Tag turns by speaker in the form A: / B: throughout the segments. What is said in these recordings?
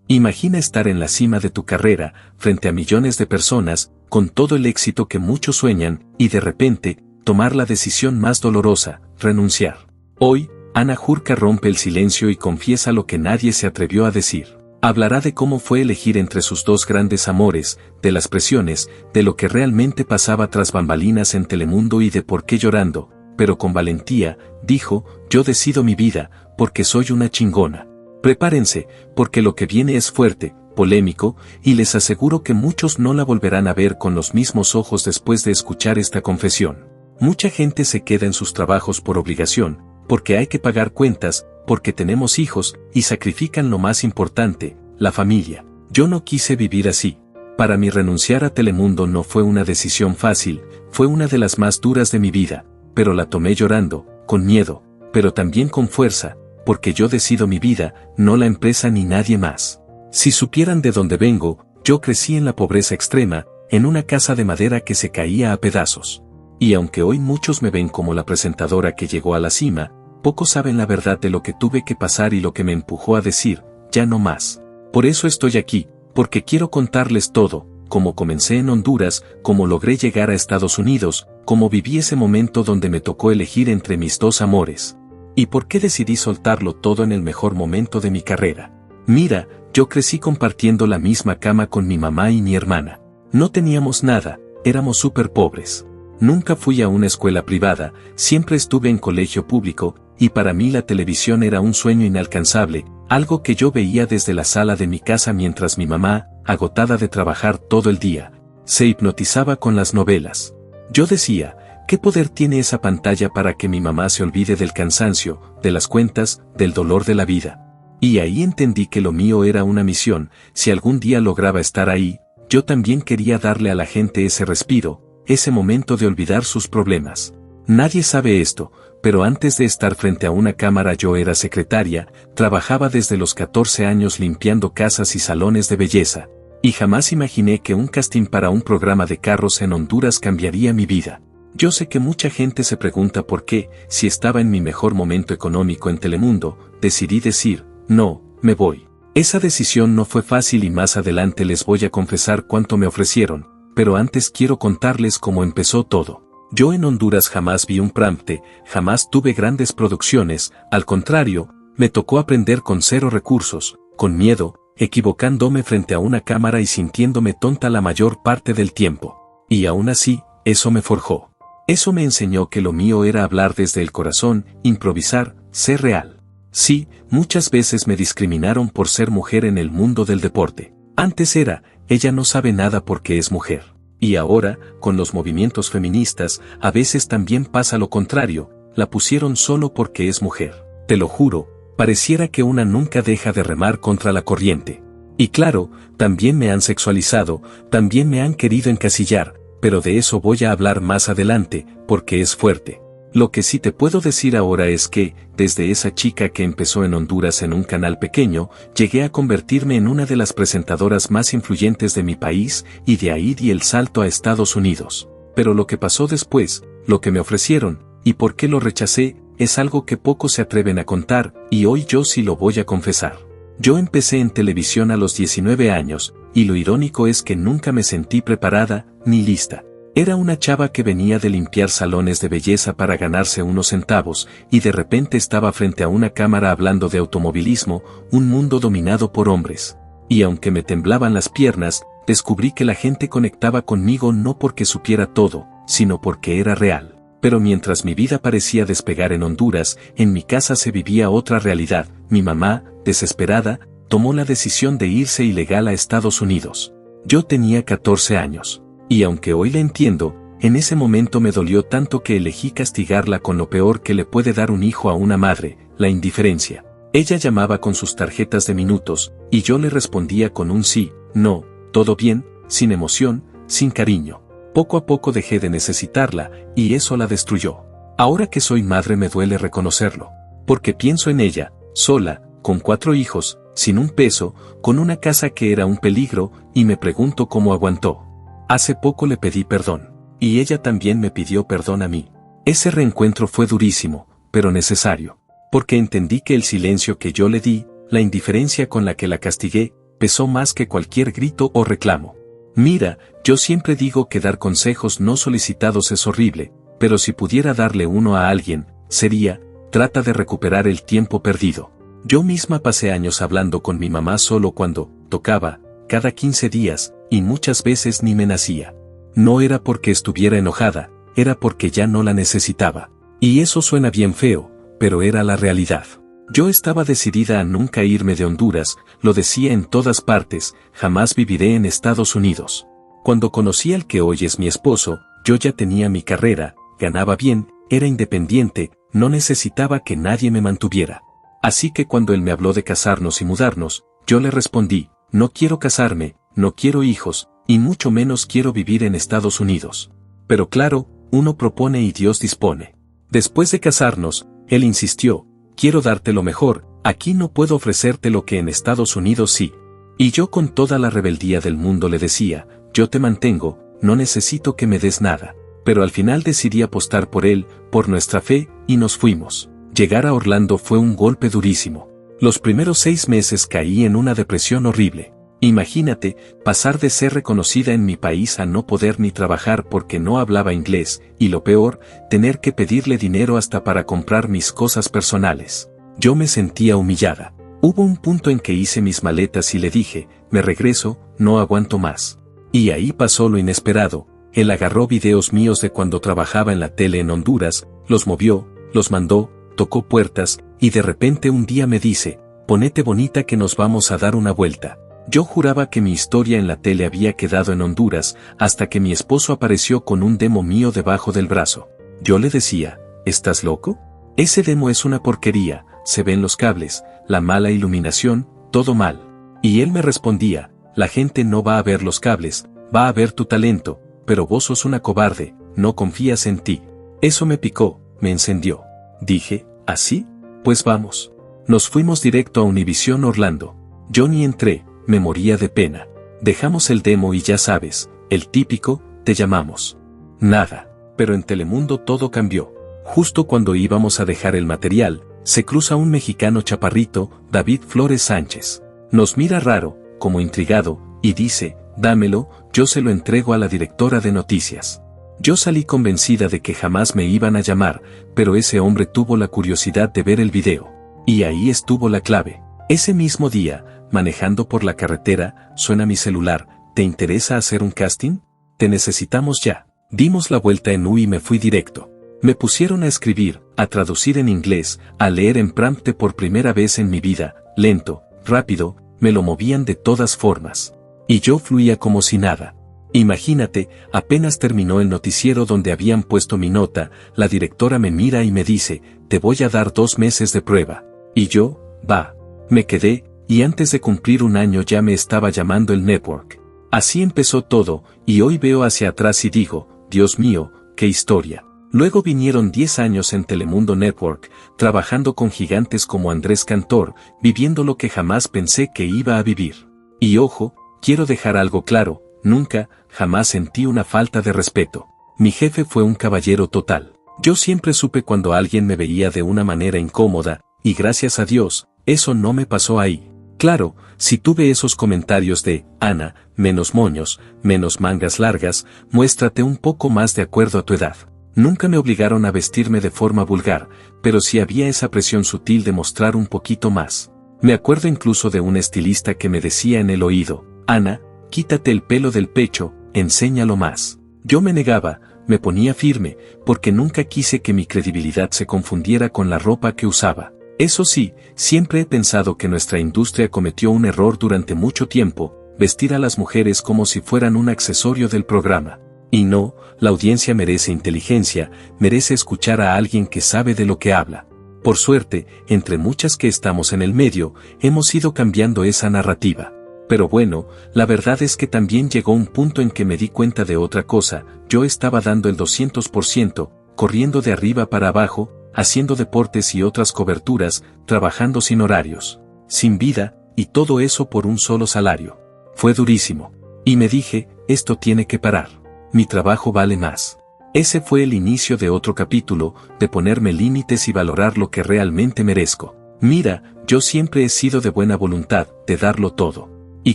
A: Imagina estar en la cima de tu carrera, frente a millones de personas, con todo el éxito que muchos sueñan, y de repente, tomar la decisión más dolorosa, renunciar. Hoy, Ana Jurka rompe el silencio y confiesa lo que nadie se atrevió a decir. Hablará de cómo fue elegir entre sus dos grandes amores, de las presiones, de lo que realmente pasaba tras bambalinas en Telemundo y de por qué llorando, pero con valentía, dijo: yo decido mi vida, porque soy una chingona. Prepárense, porque lo que viene es fuerte, polémico, y les aseguro que muchos no la volverán a ver con los mismos ojos después de escuchar esta confesión. Mucha gente se queda en sus trabajos por obligación, porque hay que pagar cuentas, porque tenemos hijos, y sacrifican lo más importante, la familia. Yo no quise vivir así. Para mí renunciar a Telemundo no fue una decisión fácil, fue una de las más duras de mi vida, pero la tomé llorando, con miedo, pero también con fuerza, porque yo decido mi vida, no la empresa ni nadie más. Si supieran de dónde vengo, yo crecí en la pobreza extrema, en una casa de madera que se caía a pedazos. Y aunque hoy muchos me ven como la presentadora que llegó a la cima, pocos saben la verdad de lo que tuve que pasar y lo que me empujó a decir: ya no más. Por eso estoy aquí, porque quiero contarles todo, cómo comencé en Honduras, cómo logré llegar a Estados Unidos, cómo viví ese momento donde me tocó elegir entre mis dos amores. ¿Y por qué decidí soltarlo todo en el mejor momento de mi carrera? Mira, yo crecí compartiendo la misma cama con mi mamá y mi hermana. No teníamos nada, éramos súper pobres. Nunca fui a una escuela privada, siempre estuve en colegio público, y para mí la televisión era un sueño inalcanzable, algo que yo veía desde la sala de mi casa mientras mi mamá, agotada de trabajar todo el día, se hipnotizaba con las novelas. Yo decía: ¿qué poder tiene esa pantalla para que mi mamá se olvide del cansancio, de las cuentas, del dolor de la vida? Y ahí entendí que lo mío era una misión. Si algún día lograba estar ahí, yo también quería darle a la gente ese respiro, ese momento de olvidar sus problemas. Nadie sabe esto, pero antes de estar frente a una cámara yo era secretaria, trabajaba desde los 14 años limpiando casas y salones de belleza, y jamás imaginé que un casting para un programa de carros en Honduras cambiaría mi vida. Yo sé que mucha gente se pregunta por qué, si estaba en mi mejor momento económico en Telemundo, decidí decir: no, me voy. Esa decisión no fue fácil y más adelante les voy a confesar cuánto me ofrecieron, pero antes quiero contarles cómo empezó todo. Yo en Honduras jamás vi un prante, jamás tuve grandes producciones, al contrario, me tocó aprender con cero recursos, con miedo, equivocándome frente a una cámara y sintiéndome tonta la mayor parte del tiempo. Y aún así, eso me forjó. Eso me enseñó que lo mío era hablar desde el corazón, improvisar, ser real. Sí, muchas veces me discriminaron por ser mujer en el mundo del deporte. Antes era: ella no sabe nada porque es mujer. Y ahora, con los movimientos feministas, a veces también pasa lo contrario: la pusieron solo porque es mujer. Te lo juro, pareciera que una nunca deja de remar contra la corriente. Y claro, también me han sexualizado, también me han querido encasillar, pero de eso voy a hablar más adelante, porque es fuerte. Lo que sí te puedo decir ahora es que, desde esa chica que empezó en Honduras en un canal pequeño, llegué a convertirme en una de las presentadoras más influyentes de mi país, y de ahí di el salto a Estados Unidos. Pero lo que pasó después, lo que me ofrecieron, y por qué lo rechacé, es algo que pocos se atreven a contar, y hoy yo sí lo voy a confesar. Yo empecé en televisión a los 19 años, y lo irónico es que nunca me sentí preparada, ni lista. Era una chava que venía de limpiar salones de belleza para ganarse unos centavos, y de repente estaba frente a una cámara hablando de automovilismo, un mundo dominado por hombres. Y aunque me temblaban las piernas, descubrí que la gente conectaba conmigo no porque supiera todo, sino porque era real. Pero mientras mi vida parecía despegar en Honduras, en mi casa se vivía otra realidad. Mi mamá, desesperada, tomó la decisión de irse ilegal a Estados Unidos. Yo tenía 14 años. Y aunque hoy la entiendo, en ese momento me dolió tanto que elegí castigarla con lo peor que le puede dar un hijo a una madre: la indiferencia. Ella llamaba con sus tarjetas de minutos, y yo le respondía con un sí, no, todo bien, sin emoción, sin cariño. Poco a poco dejé de necesitarla, y eso la destruyó. Ahora que soy madre me duele reconocerlo, porque pienso en ella, sola, con 4 hijos, sin un peso, con una casa que era un peligro, y me pregunto cómo aguantó. Hace poco le pedí perdón, y ella también me pidió perdón a mí. Ese reencuentro fue durísimo, pero necesario, porque entendí que el silencio que yo le di, la indiferencia con la que la castigué, pesó más que cualquier grito o reclamo. Mira, yo siempre digo que dar consejos no solicitados es horrible, pero si pudiera darle uno a alguien, sería, trata de recuperar el tiempo perdido. Yo misma pasé años hablando con mi mamá solo cuando tocaba, cada 15 días, y muchas veces ni me nacía. No era porque estuviera enojada, era porque ya no la necesitaba. Y eso suena bien feo, pero era la realidad. Yo estaba decidida a nunca irme de Honduras, lo decía en todas partes, jamás viviré en Estados Unidos. Cuando conocí al que hoy es mi esposo, yo ya tenía mi carrera, ganaba bien, era independiente, no necesitaba que nadie me mantuviera. Así que cuando él me habló de casarnos y mudarnos, yo le respondí, no quiero casarme, no quiero hijos, y mucho menos quiero vivir en Estados Unidos. Pero claro, uno propone y Dios dispone. Después de casarnos, él insistió, quiero darte lo mejor, aquí no puedo ofrecerte lo que en Estados Unidos sí. Y yo con toda la rebeldía del mundo le decía, yo te mantengo, no necesito que me des nada. Pero al final decidí apostar por él, por nuestra fe, y nos fuimos. Llegar a Orlando fue un golpe durísimo. Los primeros 6 meses caí en una depresión horrible. Imagínate, pasar de ser reconocida en mi país a no poder ni trabajar porque no hablaba inglés, y lo peor, tener que pedirle dinero hasta para comprar mis cosas personales. Yo me sentía humillada. Hubo un punto en que hice mis maletas y le dije, me regreso, no aguanto más. Y ahí pasó lo inesperado. Él agarró videos míos de cuando trabajaba en la tele en Honduras, los movió, los mandó, tocó puertas, y de repente un día me dice, ponete bonita que nos vamos a dar una vuelta. Yo juraba que mi historia en la tele había quedado en Honduras, hasta que mi esposo apareció con un demo mío debajo del brazo. Yo le decía, ¿estás loco? Ese demo es una porquería, se ven los cables, la mala iluminación, todo mal. Y él me respondía, la gente no va a ver los cables, va a ver tu talento, pero vos sos una cobarde, no confías en ti. Eso me picó, me encendió. Dije, ¿así? Pues vamos. Nos fuimos directo a Univision Orlando. Yo ni entré, me moría de pena. Dejamos el demo y ya sabes, el típico, te llamamos. Nada. Pero en Telemundo todo cambió. Justo cuando íbamos a dejar el material, se cruza un mexicano chaparrito, David Flores Sánchez. Nos mira raro, como intrigado, y dice, dámelo, yo se lo entrego a la directora de noticias. Yo salí convencida de que jamás me iban a llamar, pero ese hombre tuvo la curiosidad de ver el video. Y ahí estuvo la clave. Ese mismo día, manejando por la carretera, suena mi celular, ¿te interesa hacer un casting? Te necesitamos ya. Dimos la vuelta en U y me fui directo. Me pusieron a escribir, a traducir en inglés, a leer en prompte por primera vez en mi vida, lento, rápido, me lo movían de todas formas. Y yo fluía como si nada. Imagínate, apenas terminó el noticiero donde habían puesto mi nota, la directora me mira y me dice, te voy a dar 2 meses de prueba. Y yo, va. Me quedé, y antes de cumplir un año ya me estaba llamando el network. Así empezó todo, y hoy veo hacia atrás y digo, Dios mío, qué historia. Luego vinieron 10 años en Telemundo Network, trabajando con gigantes como Andrés Cantor, viviendo lo que jamás pensé que iba a vivir. Y ojo, quiero dejar algo claro, nunca, jamás sentí una falta de respeto. Mi jefe fue un caballero total. Yo siempre supe cuando alguien me veía de una manera incómoda, y gracias a Dios, eso no me pasó ahí. Claro, si tuve esos comentarios de, Ana, menos moños, menos mangas largas, muéstrate un poco más de acuerdo a tu edad. Nunca me obligaron a vestirme de forma vulgar, pero sí había esa presión sutil de mostrar un poquito más. Me acuerdo incluso de un estilista que me decía en el oído, Ana, quítate el pelo del pecho, enséñalo más. Yo me negaba, me ponía firme, porque nunca quise que mi credibilidad se confundiera con la ropa que usaba. Eso sí, siempre he pensado que nuestra industria cometió un error durante mucho tiempo, vestir a las mujeres como si fueran un accesorio del programa. Y no, la audiencia merece inteligencia, merece escuchar a alguien que sabe de lo que habla. Por suerte, entre muchas que estamos en el medio, hemos ido cambiando esa narrativa. Pero bueno, la verdad es que también llegó un punto en que me di cuenta de otra cosa, yo estaba dando el 200%, corriendo de arriba para abajo, haciendo deportes y otras coberturas, trabajando sin horarios, sin vida, y todo eso por un solo salario. Fue durísimo. Y me dije, esto tiene que parar. Mi trabajo vale más. Ese fue el inicio de otro capítulo, de ponerme límites y valorar lo que realmente merezco. Mira, yo siempre he sido de buena voluntad, de darlo todo. Y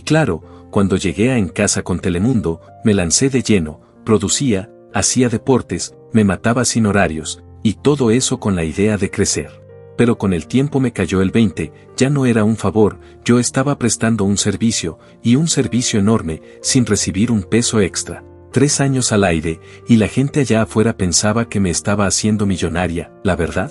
A: claro, cuando llegué a En Casa con Telemundo, me lancé de lleno, producía, hacía deportes, me mataba sin horarios, y todo eso con la idea de crecer. Pero con el tiempo me cayó el 20, ya no era un favor, yo estaba prestando un servicio, y un servicio enorme, sin recibir un peso extra. 3 años al aire, y la gente allá afuera pensaba que me estaba haciendo millonaria, ¿la verdad?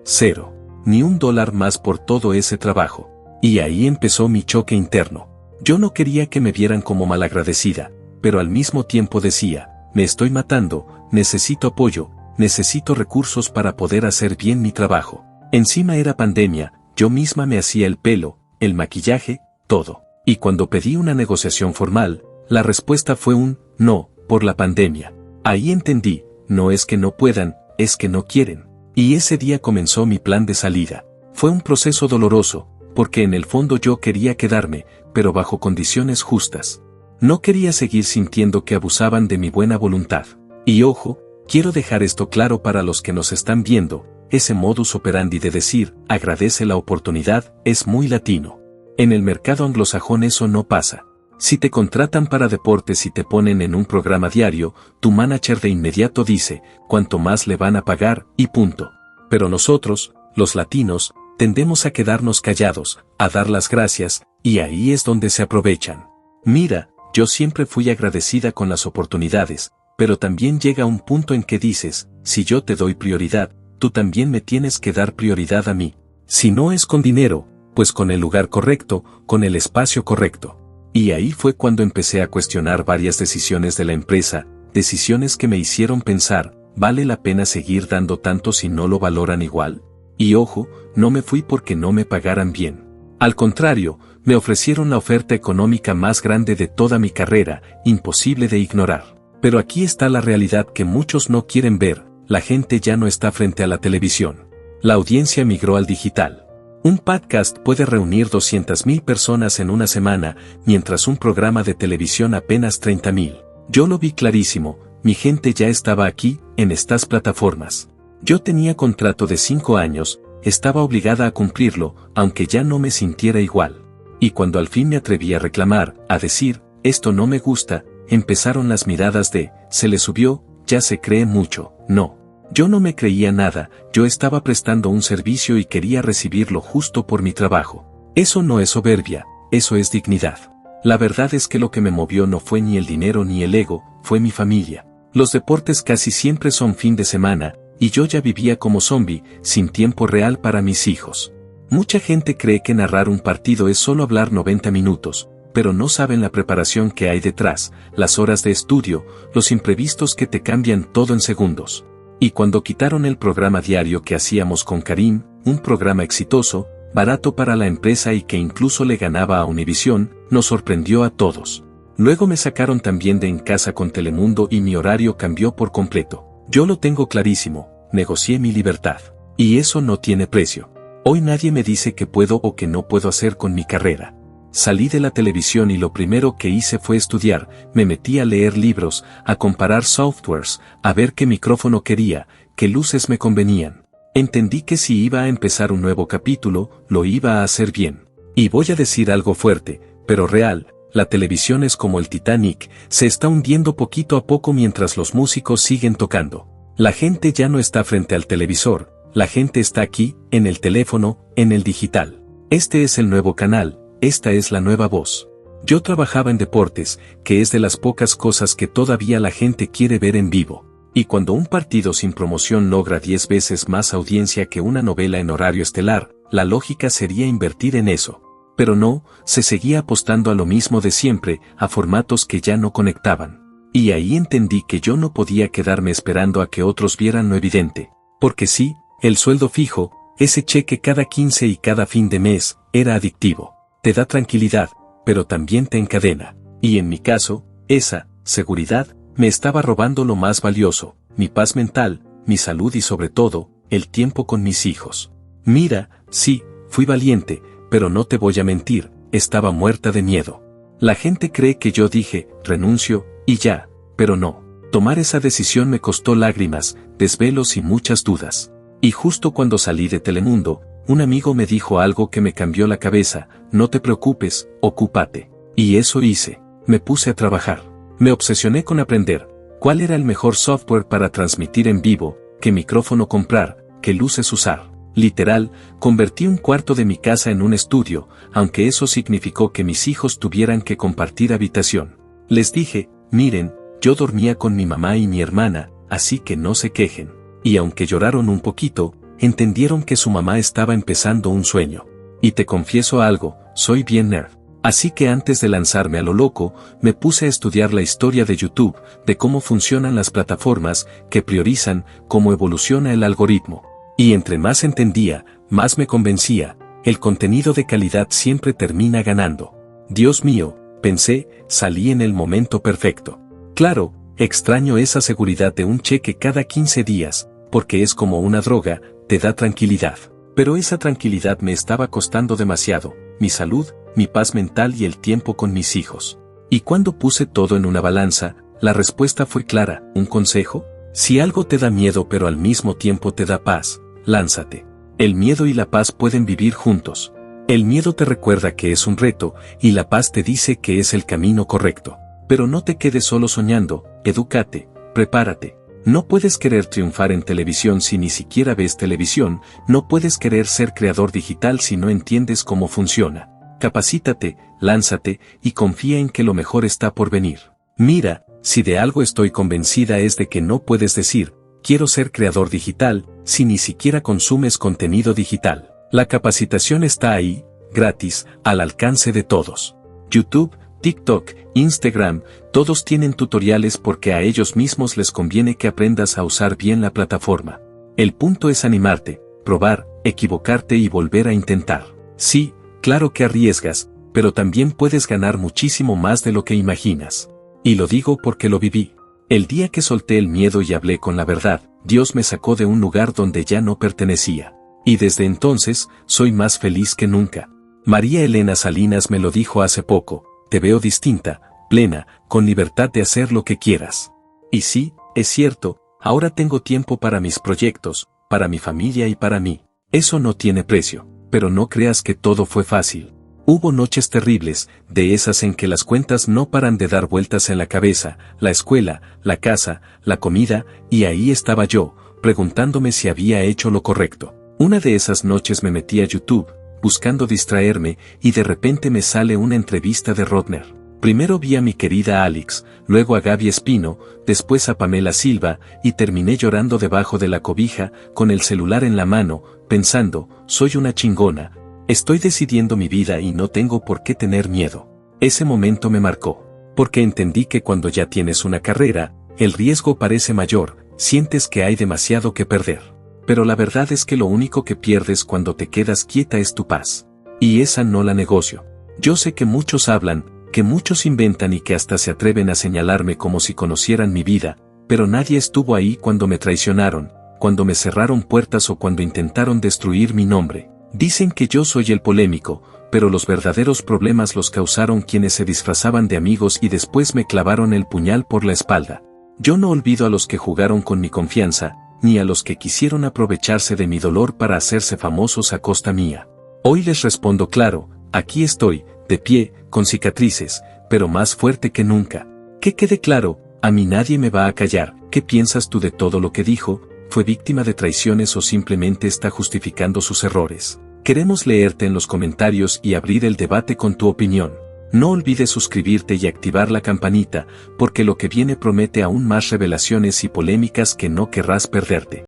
A: 0. Ni $1 más por todo ese trabajo. Y ahí empezó mi choque interno. Yo no quería que me vieran como malagradecida, pero al mismo tiempo decía, me estoy matando, necesito apoyo, necesito recursos para poder hacer bien mi trabajo. Encima era pandemia, yo misma me hacía el pelo, el maquillaje, todo. Y cuando pedí una negociación formal, la respuesta fue un no, por la pandemia. Ahí entendí, no es que no puedan, es que no quieren. Y ese día comenzó mi plan de salida. Fue un proceso doloroso, porque en el fondo yo quería quedarme, pero bajo condiciones justas. No quería seguir sintiendo que abusaban de mi buena voluntad. Y ojo, quiero dejar esto claro para los que nos están viendo, ese modus operandi de decir, agradece la oportunidad, es muy latino. En el mercado anglosajón eso no pasa. Si te contratan para deportes y te ponen en un programa diario, tu manager de inmediato dice, cuánto más le van a pagar, y punto. Pero nosotros, los latinos, tendemos a quedarnos callados, a dar las gracias, y ahí es donde se aprovechan. Mira, yo siempre fui agradecida con las oportunidades, pero también llega un punto en que dices, si yo te doy prioridad, tú también me tienes que dar prioridad a mí. Si no es con dinero, pues con el lugar correcto, con el espacio correcto. Y ahí fue cuando empecé a cuestionar varias decisiones de la empresa, decisiones que me hicieron pensar, ¿vale la pena seguir dando tanto si no lo valoran igual? Y ojo, no me fui porque no me pagaran bien. Al contrario, me ofrecieron la oferta económica más grande de toda mi carrera, imposible de ignorar. Pero aquí está la realidad que muchos no quieren ver, la gente ya no está frente a la televisión. La audiencia migró al digital. Un podcast puede reunir 200.000 personas en una semana, mientras un programa de televisión apenas 30.000. Yo lo vi clarísimo, mi gente ya estaba aquí, en estas plataformas. Yo tenía contrato de 5 años, estaba obligada a cumplirlo, aunque ya no me sintiera igual. Y cuando al fin me atreví a reclamar, a decir, esto no me gusta, empezaron las miradas de, se le subió, ya se cree mucho, no. Yo no me creía nada, yo estaba prestando un servicio y quería recibirlo justo por mi trabajo. Eso no es soberbia, eso es dignidad. La verdad es que lo que me movió no fue ni el dinero ni el ego, fue mi familia. Los deportes casi siempre son fin de semana, y yo ya vivía como zombie, sin tiempo real para mis hijos. Mucha gente cree que narrar un partido es solo hablar 90 minutos, pero no saben la preparación que hay detrás, las horas de estudio, los imprevistos que te cambian todo en segundos. Y cuando quitaron el programa diario que hacíamos con Karim, un programa exitoso, barato para la empresa y que incluso le ganaba a Univisión, nos sorprendió a todos. Luego me sacaron también de En Casa con Telemundo y mi horario cambió por completo. Yo lo tengo clarísimo, negocié mi libertad. Y eso no tiene precio. Hoy nadie me dice qué puedo o qué no puedo hacer con mi carrera. Salí de la televisión y lo primero que hice fue estudiar, me metí a leer libros, a comparar softwares, a ver qué micrófono quería, qué luces me convenían. Entendí que si iba a empezar un nuevo capítulo, lo iba a hacer bien. Y voy a decir algo fuerte, pero real, la televisión es como el Titanic, se está hundiendo poquito a poco mientras los músicos siguen tocando. La gente ya no está frente al televisor, la gente está aquí, en el teléfono, en el digital. Este es el nuevo canal. Esta es la nueva voz. Yo trabajaba en deportes, que es de las pocas cosas que todavía la gente quiere ver en vivo. Y cuando un partido sin promoción logra 10 veces más audiencia que una novela en horario estelar, la lógica sería invertir en eso. Pero no, se seguía apostando a lo mismo de siempre, a formatos que ya no conectaban. Y ahí entendí que yo no podía quedarme esperando a que otros vieran lo evidente. Porque sí, el sueldo fijo, ese cheque cada 15 y cada fin de mes, era adictivo. Te da tranquilidad, pero también te encadena. Y en mi caso, esa seguridad me estaba robando lo más valioso, mi paz mental, mi salud y sobre todo, el tiempo con mis hijos. Mira, sí, fui valiente, pero no te voy a mentir, estaba muerta de miedo. La gente cree que yo dije, renuncio, y ya, pero no. Tomar esa decisión me costó lágrimas, desvelos y muchas dudas. Y justo cuando salí de Telemundo, un amigo me dijo algo que me cambió la cabeza, no te preocupes, ocúpate. Y eso hice. Me puse a trabajar. Me obsesioné con aprender cuál era el mejor software para transmitir en vivo, qué micrófono comprar, qué luces usar. Literal, convertí un cuarto de mi casa en un estudio, aunque eso significó que mis hijos tuvieran que compartir habitación. Les dije, miren, yo dormía con mi mamá y mi hermana, así que no se quejen. Y aunque lloraron un poquito, entendieron que su mamá estaba empezando un sueño. Y te confieso algo, soy bien nerd. Así que antes de lanzarme a lo loco, me puse a estudiar la historia de YouTube, de cómo funcionan las plataformas, que priorizan, cómo evoluciona el algoritmo. Y entre más entendía, más me convencía, el contenido de calidad siempre termina ganando. Dios mío, pensé, salí en el momento perfecto. Claro, extraño esa seguridad de un cheque cada 15 días, porque es como una droga, te da tranquilidad. Pero esa tranquilidad me estaba costando demasiado, mi salud, mi paz mental y el tiempo con mis hijos. Y cuando puse todo en una balanza, la respuesta fue clara, ¿un consejo? Si algo te da miedo pero al mismo tiempo te da paz, lánzate. El miedo y la paz pueden vivir juntos. El miedo te recuerda que es un reto, y la paz te dice que es el camino correcto. Pero no te quedes solo soñando, edúcate, prepárate. No puedes querer triunfar en televisión si ni siquiera ves televisión, no puedes querer ser creador digital si no entiendes cómo funciona. Capacítate, lánzate, y confía en que lo mejor está por venir. Mira, si de algo estoy convencida es de que no puedes decir, quiero ser creador digital, si ni siquiera consumes contenido digital. La capacitación está ahí, gratis, al alcance de todos. YouTube, TikTok, Instagram, todos tienen tutoriales porque a ellos mismos les conviene que aprendas a usar bien la plataforma. El punto es animarte, probar, equivocarte y volver a intentar. Sí, claro que arriesgas, pero también puedes ganar muchísimo más de lo que imaginas. Y lo digo porque lo viví. El día que solté el miedo y hablé con la verdad, Dios me sacó de un lugar donde ya no pertenecía. Y desde entonces, soy más feliz que nunca. María Elena Salinas me lo dijo hace poco, te veo distinta, plena, con libertad de hacer lo que quieras. Y sí, es cierto, ahora tengo tiempo para mis proyectos, para mi familia y para mí. Eso no tiene precio, pero no creas que todo fue fácil. Hubo noches terribles, de esas en que las cuentas no paran de dar vueltas en la cabeza, la escuela, la casa, la comida, y ahí estaba yo, preguntándome si había hecho lo correcto. Una de esas noches me metí a YouTube, buscando distraerme, y de repente me sale una entrevista de Rodner. Primero vi a mi querida Alex, luego a Gaby Espino, después a Pamela Silva, y terminé llorando debajo de la cobija, con el celular en la mano, pensando, soy una chingona, estoy decidiendo mi vida y no tengo por qué tener miedo. Ese momento me marcó, porque entendí que cuando ya tienes una carrera, el riesgo parece mayor, sientes que hay demasiado que perder. Pero la verdad es que lo único que pierdes cuando te quedas quieta es tu paz. Y esa no la negocio. Yo sé que muchos hablan, que muchos inventan y que hasta se atreven a señalarme como si conocieran mi vida, pero nadie estuvo ahí cuando me traicionaron, cuando me cerraron puertas o cuando intentaron destruir mi nombre. Dicen que yo soy el polémico, pero los verdaderos problemas los causaron quienes se disfrazaban de amigos y después me clavaron el puñal por la espalda. Yo no olvido a los que jugaron con mi confianza, ni a los que quisieron aprovecharse de mi dolor para hacerse famosos a costa mía. Hoy les respondo claro, aquí estoy, de pie, con cicatrices, pero más fuerte que nunca. Que quede claro, a mí nadie me va a callar. ¿Qué piensas tú de todo lo que dijo? ¿Fue víctima de traiciones o simplemente está justificando sus errores? Queremos leerte en los comentarios y abrir el debate con tu opinión. No olvides suscribirte y activar la campanita, porque lo que viene promete aún más revelaciones y polémicas que no querrás perderte.